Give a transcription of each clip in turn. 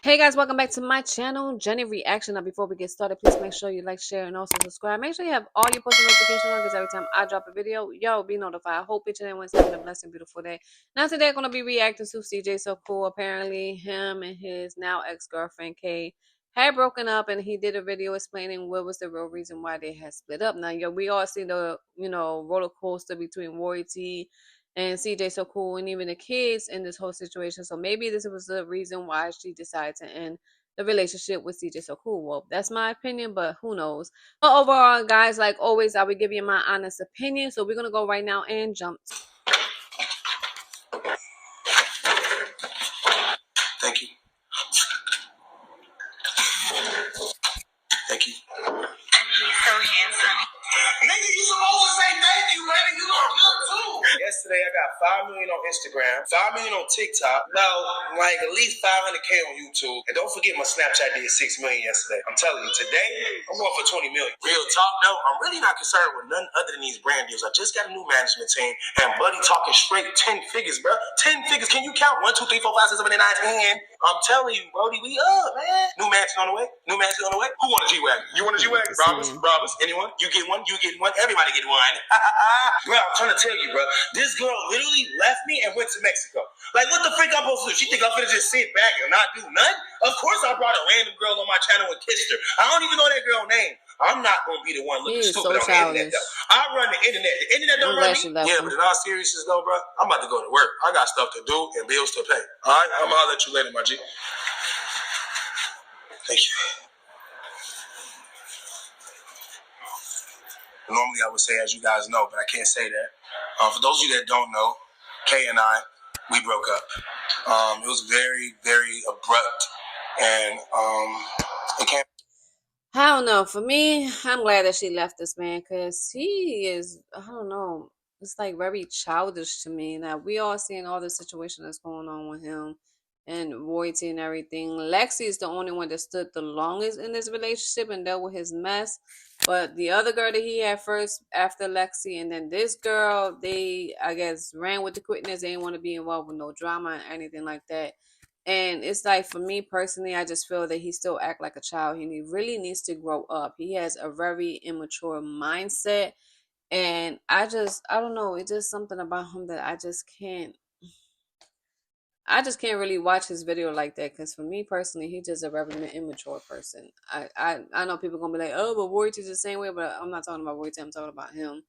Hey guys, welcome back to my channel, Jenny Reaction. Now, before we get started, please make sure you like, share, and also subscribe. Make sure you have all your post notifications on because every time I drop a video, yo, be notified. I hope each and everyone's having a blessed and beautiful day. Now, today I'm going to be reacting to CJ So Cool. Apparently, him and his now ex-girlfriend, Kay, had broken up, and he did a video explaining what was the real reason why they had split up. Now, yo, we all see the, roller coaster between Royalty and CJ So Cool and even the kids in this whole situation. So maybe this was the reason why she decided to end the relationship with CJ So Cool. Well, that's my opinion, but who knows? But overall, guys, like always, I will give you my honest opinion. So we're gonna go right now and jump. Thank you. Thank you. So handsome. Nigga, you supposed to say thank you, man. You look good too. Yesterday, I got 5 million on Instagram, 5 million on TikTok, about like at least 500K on YouTube. And don't forget my Snapchat did 6 million yesterday. I'm telling you, today, I'm going for 20 million. Real talk, though, I'm really not concerned with none other than these brand deals. I just got a new management team, and Buddy talking straight 10 figures, bro. 10 figures. Can you count? 1, 2, 3, 4, 5, 6, 7, 8, 9, 10. I'm telling you, Brody, we up, man. New mansion on the way. New mansion on the way. Who want a G-Wagon? You want a G-Wagon? Robbers, anyone? You get one, you get one, everybody get one. Bro, I'm trying to tell you, bro. This girl literally left me and went to Mexico. Like, what the freak I'm supposed to do? She think I'm gonna just sit back and not do nothing? Of course I brought a random girl on my channel and kissed her. I don't even know that girl's name. I'm not gonna be the one looking stupid on the internet, though. I run the internet. The internet don't run me. Yeah, but in all seriousness, though, bro, I'm about to go to work. I got stuff to do and bills to pay. All right, I'm gonna holler at you later, my G. Thank you. Normally I would say, as you guys know, but I can't say that. For those of you that don't know, Kay and I, we broke up. It was very, very abrupt, and it can't. I don't know. For me, I'm glad that she left this man because he is, I don't know, it's like very childish to me. Now, we all seeing all the situation that's going on with him and Royalty and everything. Lexi is the only one that stood the longest in this relationship and dealt with his mess. But the other girl that he had first after Lexi and then this girl, they, I guess, ran with the quickness. They didn't want to be involved with no drama or anything like that. And it's like, for me personally, I just feel that he still act like a child. He really needs to grow up. He has a very immature mindset. And I don't know. It's just something about him that I just can't really watch his video like that because for me personally, he's just a very immature person. I know people gonna be like, oh, but Royalty's the same way, but I'm not talking about Royalty. I'm talking about him.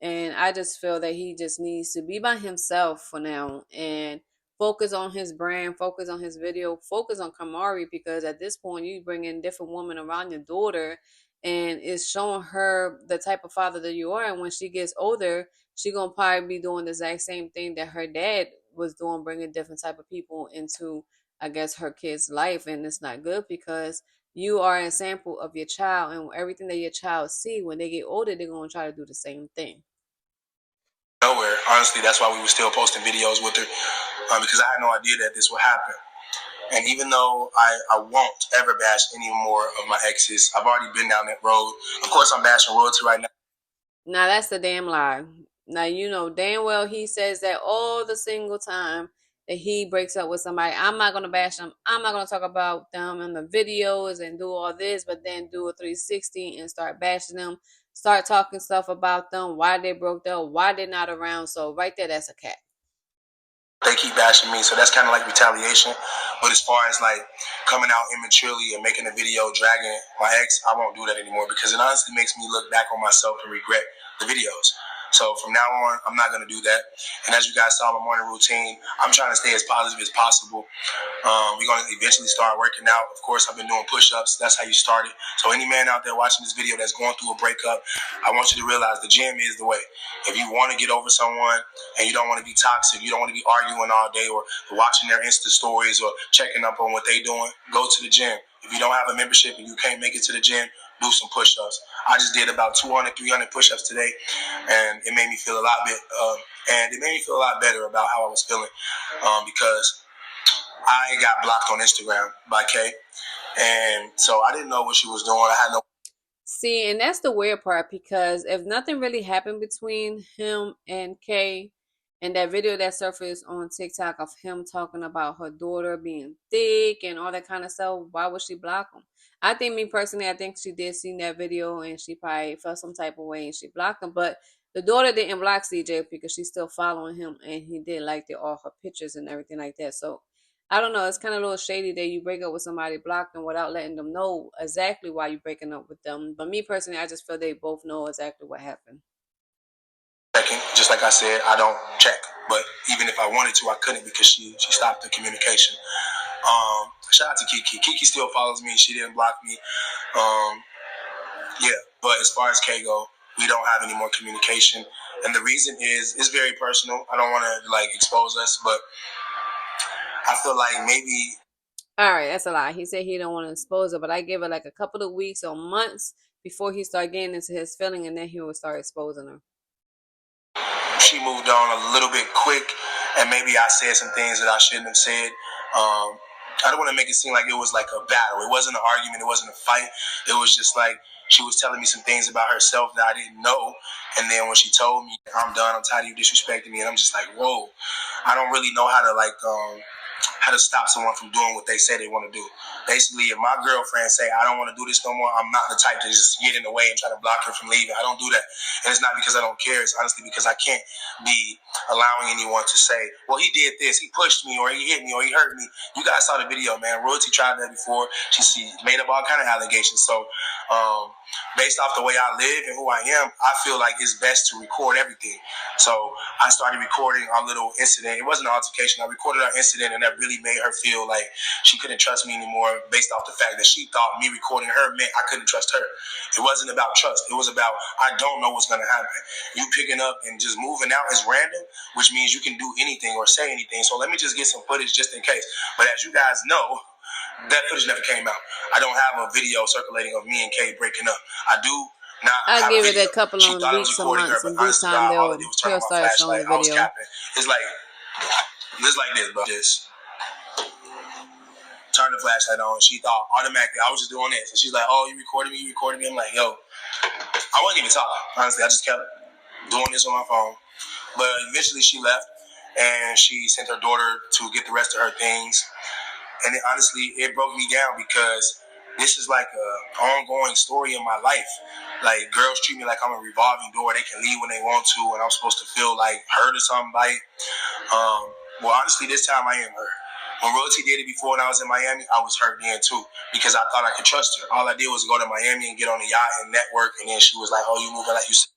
And I just feel that he just needs to be by himself for now and focus on his brand, focus on his video, focus on Kamari because at this point you bring in different women around your daughter and it's showing her the type of father that you are. And when she gets older, she gonna probably be doing the exact same thing that her dad was doing, bringing different type of people into, I guess, her kid's life. And it's not good because you are a sample of your child, and everything that your child see when they get older, they're gonna try to do the same thing. Nowhere. Honestly, that's why we were still posting videos with her because I had no idea that this would happen. And even though I won't ever bash any more of my exes, I've already been down that road. Of course, I'm bashing Royalty right now. Now that's the damn lie. Now you know damn well he says that all the single time that he breaks up with somebody. I'm not gonna bash them. I'm not gonna talk about them in the videos and do all this, but then do a 360 and start bashing them, start talking stuff about them, why they broke up, why they're not around. So right there, that's a cat. They keep bashing me, so that's kind of like retaliation. But as far as like coming out immaturely and making a video dragging my ex, I won't do that anymore because it honestly makes me look back on myself and regret the videos. So from now on, I'm not going to do that. And as you guys saw my morning routine, I'm trying to stay as positive as possible. We're going to eventually start working out. Of course, I've been doing push-ups. That's how you start it. So any man out there watching this video that's going through a breakup, I want you to realize the gym is the way. If you want to get over someone and you don't want to be toxic, you don't want to be arguing all day or watching their Insta stories or checking up on what they're doing, go to the gym. If you don't have a membership and you can't make it to the gym, do some push-ups. I just did about 200, 300 push-ups today, and it made me feel a lot better about how I was feeling because I got blocked on Instagram by Kay, and so I didn't know what she was doing. I had no. See, and that's the weird part because if nothing really happened between him and Kay, And that video that surfaced on TikTok of him talking about her daughter being thick and all that kind of stuff, why would she block him? I think, me personally, I think she did see that video and she probably felt some type of way and she blocked him. But the daughter didn't block CJ because she's still following him and he did like all her pictures and everything like that. So I don't know. It's kind of a little shady that you break up with somebody, block them without letting them know exactly why you're breaking up with them. But me personally, I just feel they both know exactly what happened. Just like I said, I don't check. But even if I wanted to, I couldn't because she stopped the communication. Shout out to Kiki. Kiki still follows me. She didn't block me. Yeah, but as far as K go, we don't have any more communication. And the reason is, it's very personal. I don't want to like expose us, but I feel like maybe. All right, that's a lie. He said he don't want to expose her, but I give it like a couple of weeks or months before he start getting into his feeling, and then he will start exposing her. She moved on a little bit quick, and maybe I said some things that I shouldn't have said. I don't want to make it seem like it was like a battle. It wasn't an argument. It wasn't a fight. It was just like she was telling me some things about herself that I didn't know. And then when she told me, I'm done, I'm tired of you disrespecting me, and I'm just like, whoa, I don't really know how to how to stop someone from doing what they say they want to do. Basically, if my girlfriend say, I don't want to do this no more, I'm not the type to just get in the way and try to block her from leaving. I don't do that. And it's not because I don't care. It's honestly because I can't be allowing anyone to say, well, he did this, he pushed me, or he hit me, or he hurt me. You guys saw the video, man. Royalty tried that before. She made up all kind of allegations. So based off the way I live and who I am, I feel like it's best to record everything. So I started recording our little incident. It wasn't an altercation. I recorded our incident, and that really made her feel like she couldn't trust me anymore based off the fact that she thought me recording her meant I couldn't trust her. It wasn't about trust. It was about, I don't know what's going to happen. You picking up and just moving out is random, which means you can do anything or say anything. So let me just get some footage just in case. But as you guys know, that footage never came out. I don't have a video circulating of me and Kay breaking up. I do not. I'll give it a couple of weeks or months, and due time he'll start showing the video. It's like this, bro. Just turn the flashlight on. She thought automatically I was just doing this, and she's like, "Oh, you recorded me? You recorded me?" I'm like, "Yo, I wasn't even talking. Honestly, I just kept doing this on my phone." But eventually, she left, and she sent her daughter to get the rest of her things. And honestly, it broke me down because this is like an ongoing story in my life. Like, girls treat me like I'm a revolving door. They can leave when they want to, and I'm supposed to feel like hurt or somebody. Well, honestly, this time I am hurt. When Royalty did it before and I was in Miami, I was hurt then too because I thought I could trust her. All I did was go to Miami and get on the yacht and network, and then she was like, "Oh, you moving like you said."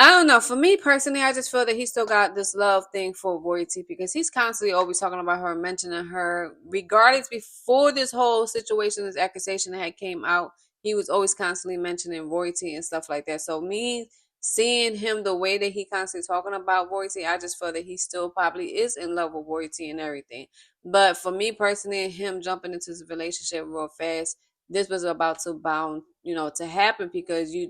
I don't know. For me personally, I just feel that he still got this love thing for Royalty because he's constantly always talking about her, mentioning her. Regardless, before this whole situation, this accusation that had came out, he was always constantly mentioning Royalty and stuff like that. So me seeing him the way that he constantly talking about Royalty, I just feel that he still probably is in love with Royalty and everything. But for me personally, him jumping into this relationship real fast, this was about to bound, to happen because you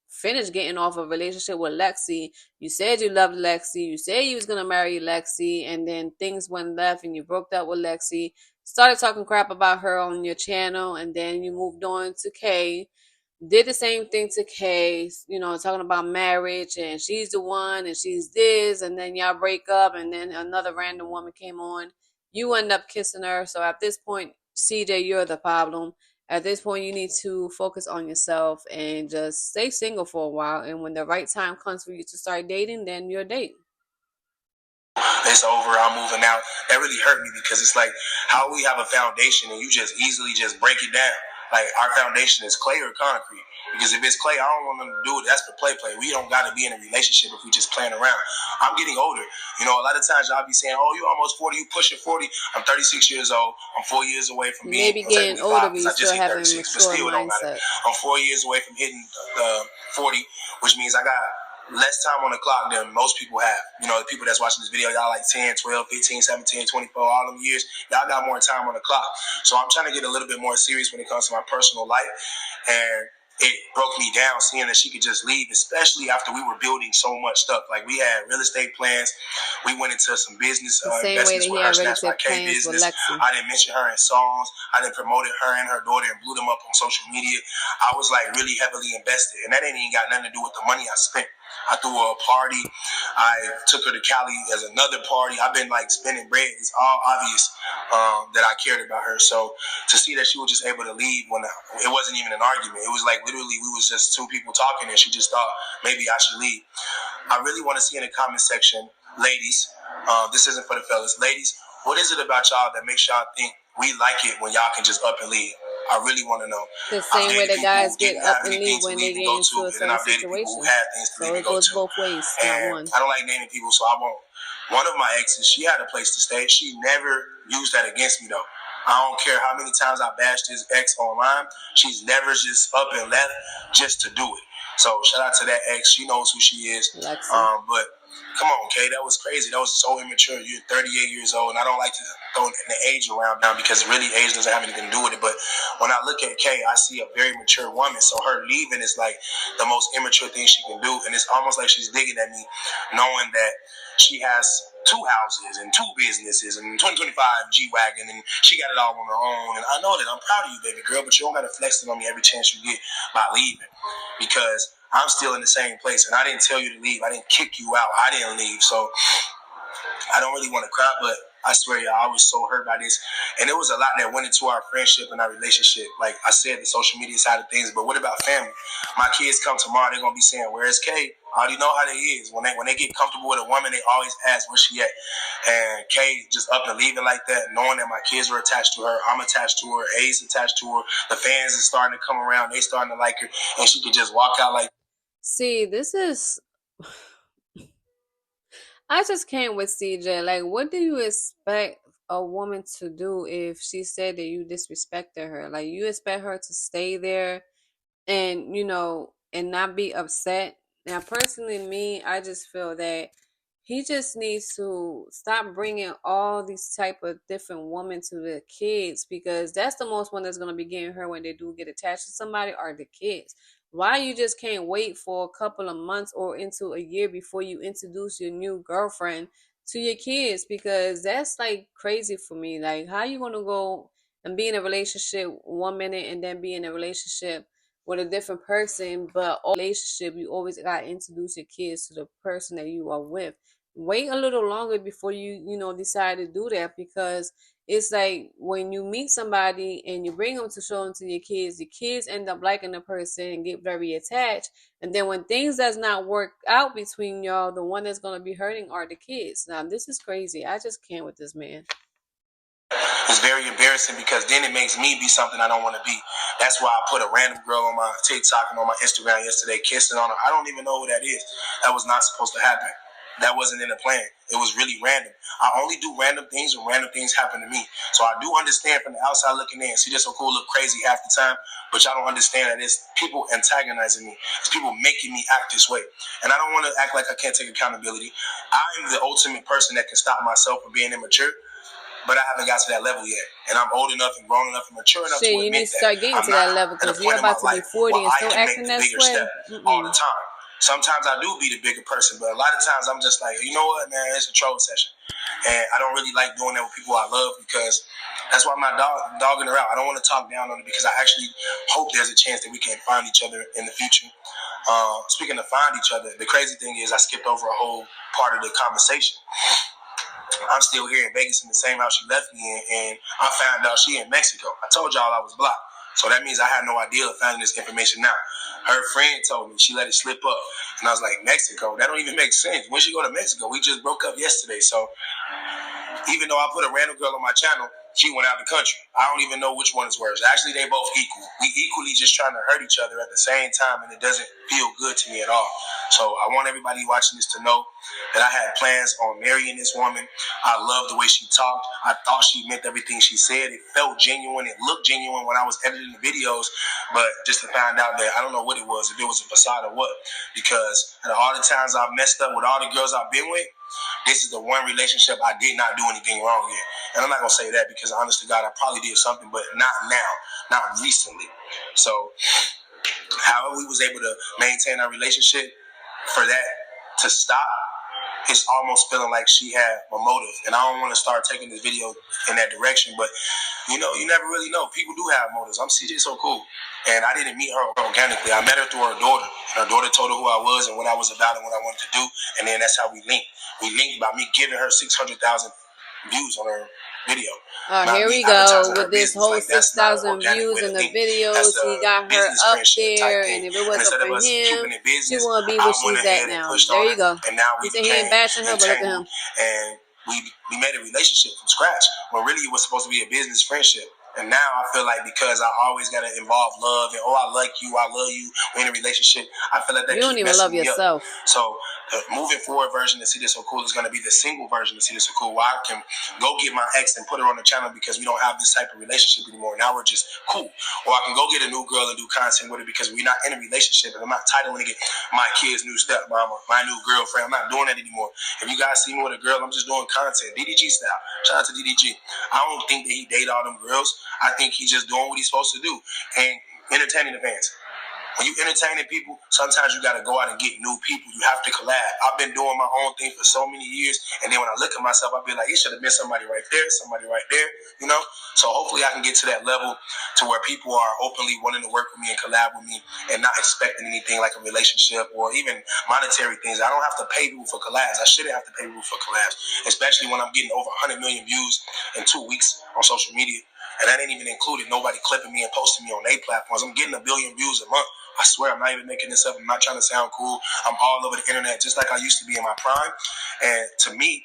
finished getting off a relationship with Lexi. You said you loved Lexi. You said you was gonna marry Lexi, and then things went left, and you broke up with Lexi. Started talking crap about her on your channel, and then you moved on to Kay. Did the same thing to Kay, talking about marriage, and she's the one, and she's this, and then y'all break up, and then another random woman came on. You end up kissing her. So at this point, CJ, you're the problem. At this point, you need to focus on yourself and just stay single for a while. And when the right time comes for you to start dating, then you're dating. It's over, I'm moving out. That really hurt me because it's like how we have a foundation and you just easily just break it down. Like, our foundation is clay or concrete. Because if it's clay, I don't want them to do it. That's for play. We don't got to be in a relationship if we just playing around. I'm getting older. A lot of times y'all be saying, oh, you almost 40, you pushing 40. I'm 36 years old. I'm 4 years away from being maybe getting older, but you still having a mature mindset. I'm 4 years away from hitting 40, which means I got less time on the clock than most people have. The people that's watching this video, y'all like 10, 12, 15, 17, 24, all them years. Y'all got more time on the clock. So I'm trying to get a little bit more serious when it comes to my personal life. And it broke me down seeing that she could just leave, especially after we were building so much stuff. Like, we had real estate plans. We went into some business investments with her, Snatch My K business. I didn't mention her in songs. I didn't promote her and her daughter and blew them up on social media. I was like really heavily invested. And that ain't even got nothing to do with the money I spent. I threw her a party. I took her to Cali as another party. I've been like spending bread. It's all obvious that I cared about her. So to see that she was just able to leave when it wasn't even an argument. It was like literally we was just two people talking and she just thought maybe I should leave. I really want to see in the comment section, ladies, this isn't for the fellas, ladies, what is it about y'all that makes y'all think we like it when y'all can just up and leave? I really want to know. The same way the guys get up and leave when they get into a certain situation. So it goes both ways, not one. I don't like naming people, so I won't. One of my exes, she had a place to stay. She never used that against me, though. I don't care how many times I bashed this ex online. She's never just up and left just to do it. So shout out to that ex. She knows who she is. But come on, Kay, that was crazy. That was so immature. You're 38 years old, and I don't like to throw the age around now because really age doesn't have anything to do with it. But when I look at Kay, I see a very mature woman. So her leaving is like the most immature thing she can do, and it's almost like she's digging at me, knowing that she has 2 houses and 2 businesses and 2025 G-Wagon, and she got it all on her own. And I know that I'm proud of you, baby girl, but you don't got to flex it on me every chance you get by leaving, because I'm still in the same place, and I didn't tell you to leave. I didn't kick you out. I didn't leave. So I don't really want to cry, but I swear, y'all, I was so hurt by this. And there was a lot that went into our friendship and our relationship. Like I said, the social media side of things. But what about family? My kids come tomorrow, they're going to be saying, where's Kay? I already know how they is. When they get comfortable with a woman, they always ask where she at. And Kay just up and leaving like that, knowing that my kids are attached to her, I'm attached to her, A's attached to her, the fans is starting to come around, they starting to like her, and she could just walk out like. See, this is... I just can't with CJ. Like, what do you expect a woman to do if she said that you disrespected her? Like, you expect her to stay there and, and not be upset? Now, personally, me, I just feel that he just needs to stop bringing all these type of different women to the kids, because that's the most one that's going to be getting hurt when they do get attached to somebody, are the kids. Why you just can't wait for a couple of months or into a year before you introduce your new girlfriend to your kids? Because that's like crazy for me. Like, how you gonna go and be in a relationship 1 minute and then be in a relationship with a different person, but all relationship you always gotta introduce your kids to the person that you are with? Wait a little longer before you decide to do that, because it's like when you meet somebody and you bring them to show them to your kids, the kids end up liking the person and get very attached. And then when things does not work out between y'all, the one that's going to be hurting are the kids. Now, this is crazy. I just can't with this man. It's very embarrassing because then it makes me be something I don't want to be. That's why I put a random girl on my TikTok and on my Instagram yesterday kissing on her. I don't even know who that is. That was not supposed to happen. That wasn't in the plan. It was really random. I only do random things when random things happen to me. So I do understand from the outside looking in. See, this so cool, look crazy half the time, but y'all don't understand that it's people antagonizing me. It's people making me act this way. And I don't want to act like I can't take accountability. I'm the ultimate person that can stop myself from being immature, but I haven't got to that level yet. And I'm old enough and grown enough and mature enough to admit that. You need to start getting to that level, because you're about to be 40 and still acting that way. All the time. Sometimes I do be the bigger person, but a lot of times I'm just like, you know what, man, it's a troll session. And I don't really like doing that with people I love, because that's why I'm not dogging her out. I don't want to talk down on her, because I actually hope there's a chance that we can find each other in the future. Speaking of find each other, the crazy thing is I skipped over a whole part of the conversation. I'm still here in Vegas in the same house she left me in, and I found out she in Mexico. I told y'all I was blocked. So that means I had no idea of finding this information now. Her friend told me, she let it slip up. And I was like, Mexico? That don't even make sense. When she go to Mexico? We just broke up yesterday. So even though I put a random girl on my channel, she went out the country. I don't even know which one is worse. Actually, they both equal. We equally just trying to hurt each other at the same time, and it doesn't feel good to me at all. So I want everybody watching this to know that I had plans on marrying this woman. I love the way she talked. I thought she meant everything she said. It felt genuine. It looked genuine when I was editing the videos, but just to find out that I don't know what it was, if it was a facade or what, because out of all the times I've messed up with all the girls I've been with, this is the one relationship I did not do anything wrong in. And I'm not going to say that because, honest to God, I probably did something, but not now, not recently. So, however we was able to maintain our relationship, for that to stop, it's almost feeling like she had a motive. And I don't want to start taking this video in that direction, but you never really know. People do have motives. I'm CJ So Cool. And I didn't meet her organically. I met her through her daughter. And her daughter told her who I was and what I was about and what I wanted to do. And then that's how we linked. We linked by me giving her 600,000 views on her video. Here we go with this whole 6,000 views in the videos. He got her up there, and if it wasn't for him, she wouldn't be where she's at now. There you go. And now he said he ain't bashing her, but look at him. And we made a relationship from scratch when really it was supposed to be a business friendship. And now I feel like because I always got to involve love and I like you, I love you, we're in a relationship, I feel like that you don't even love yourself. So the moving forward version of See This So Cool is going to be the single version of See This So Cool where I can go get my ex and put her on the channel because we don't have this type of relationship anymore. Now we're just cool. Or I can go get a new girl and do content with her because we're not in a relationship and I'm not titling to get my kid's new stepmama, my new girlfriend. I'm not doing that anymore. If you guys see me with a girl, I'm just doing content, DDG style. Shout out to DDG. I don't think that he dated all them girls. I think he's just doing what he's supposed to do and entertaining the fans. When you entertaining people, sometimes you got to go out and get new people. You have to collab. I've been doing my own thing for so many years, and then when I look at myself, I be like, it should have been somebody right there, So hopefully I can get to that level to where people are openly wanting to work with me and collab with me and not expecting anything like a relationship or even monetary things. I don't have to pay people for collabs. I shouldn't have to pay people for collabs, especially when I'm getting over 100 million views in 2 weeks on social media. And that ain't even included nobody clipping me and posting me on their platforms. I'm getting 1 billion views a month. I swear, I'm not even making this up. I'm not trying to sound cool. I'm all over the internet just like I used to be in my prime. And to me,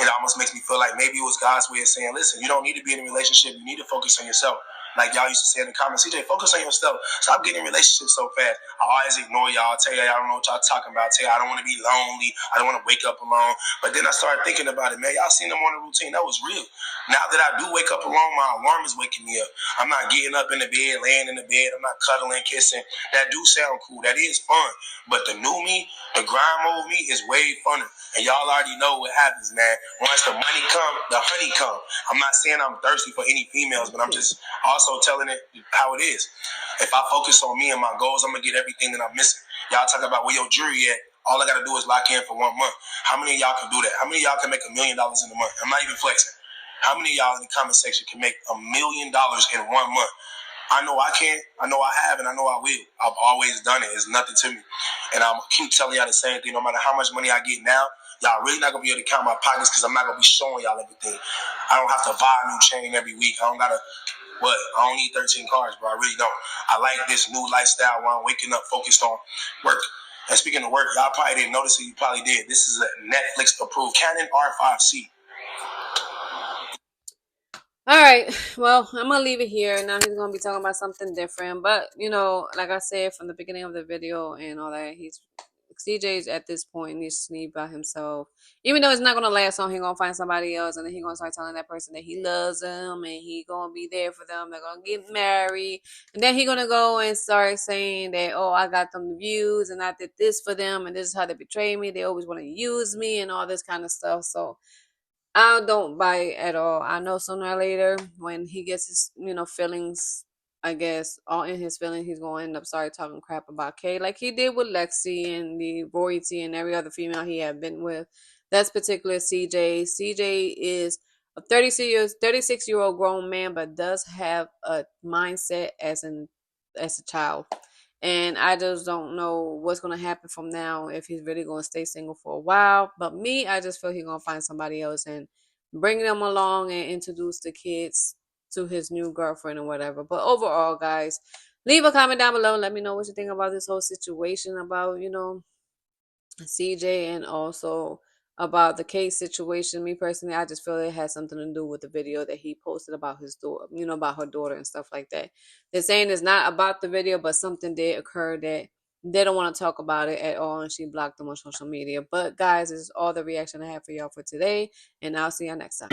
it almost makes me feel like maybe it was God's way of saying, listen, you don't need to be in a relationship. You need to focus on yourself. Like y'all used to say in the comments, CJ, focus on yourself. Stop getting in relationships so fast. I always ignore y'all. Tell y'all I don't know what y'all talking about. Tell y'all I don't want to be lonely. I don't want to wake up alone. But then I started thinking about it, man. Y'all seen the morning routine. That was real. Now that I do wake up alone, my alarm is waking me up. I'm not getting up in the bed, laying in the bed. I'm not cuddling, kissing. That do sound cool. That is fun. But the new me, the grind mode me is way funner. And y'all already know what happens, man. Once the money come, the honey come. I'm not saying I'm thirsty for any females, but I'm just also telling it how it is. If I focus on me and my goals, I'm going to get everything that I'm missing. Y'all talk about where your jury at. All I got to do is lock in for 1 month. How many of y'all can do that? How many of y'all can make $1 million in a month? I'm not even flexing. How many of y'all in the comment section can make $1 million in 1 month? I know I can, I know I have, and I know I will. I've always done it. It's nothing to me. And I'm keep telling y'all the same thing. No matter how much money I get now, y'all really not going to be able to count my pockets because I'm not going to be showing y'all everything. I don't have to buy a new chain every week. I don't got to, I don't need 13 cars, bro. I really don't. I like this new lifestyle where I'm waking up focused on work. And speaking of work, y'all probably didn't notice it. You probably did. This is a Netflix-approved Canon R5C. All right, well, I'm gonna leave it here. Now he's gonna be talking about something different, but like I said from the beginning of the video and all that, CJ's at this point needs to sleep by himself. Even though it's not gonna last long, he gonna find somebody else, and then he gonna start telling that person that he loves them and he gonna be there for them. They're gonna get married, and then he gonna go and start saying that, oh, I got them views and I did this for them, and this is how they betray me. They always want to use me and all this kind of stuff. So I don't buy it at all. I know sooner or later when he gets his, feelings, I guess, all in his feelings, he's going to end up starting talking crap about Kay like he did with Lexi and the Royalty and every other female he had been with. That's particular CJ. CJ is a 36-year-old grown man, but does have a mindset as a child. And I just don't know what's going to happen from now if he's really going to stay single for a while. But me, I just feel he's going to find somebody else and bring them along and introduce the kids to his new girlfriend or whatever. But overall, guys, leave a comment down below. Let me know what you think about this whole situation about, CJ and also about the case situation. Me personally, I just feel it has something to do with the video that he posted about his daughter, about her daughter and stuff like that. They're saying it's not about the video, but something did occur that they don't want to talk about it at all, and she blocked them on social media. But guys, this is all the reaction I have for y'all for today, and I'll see y'all next time.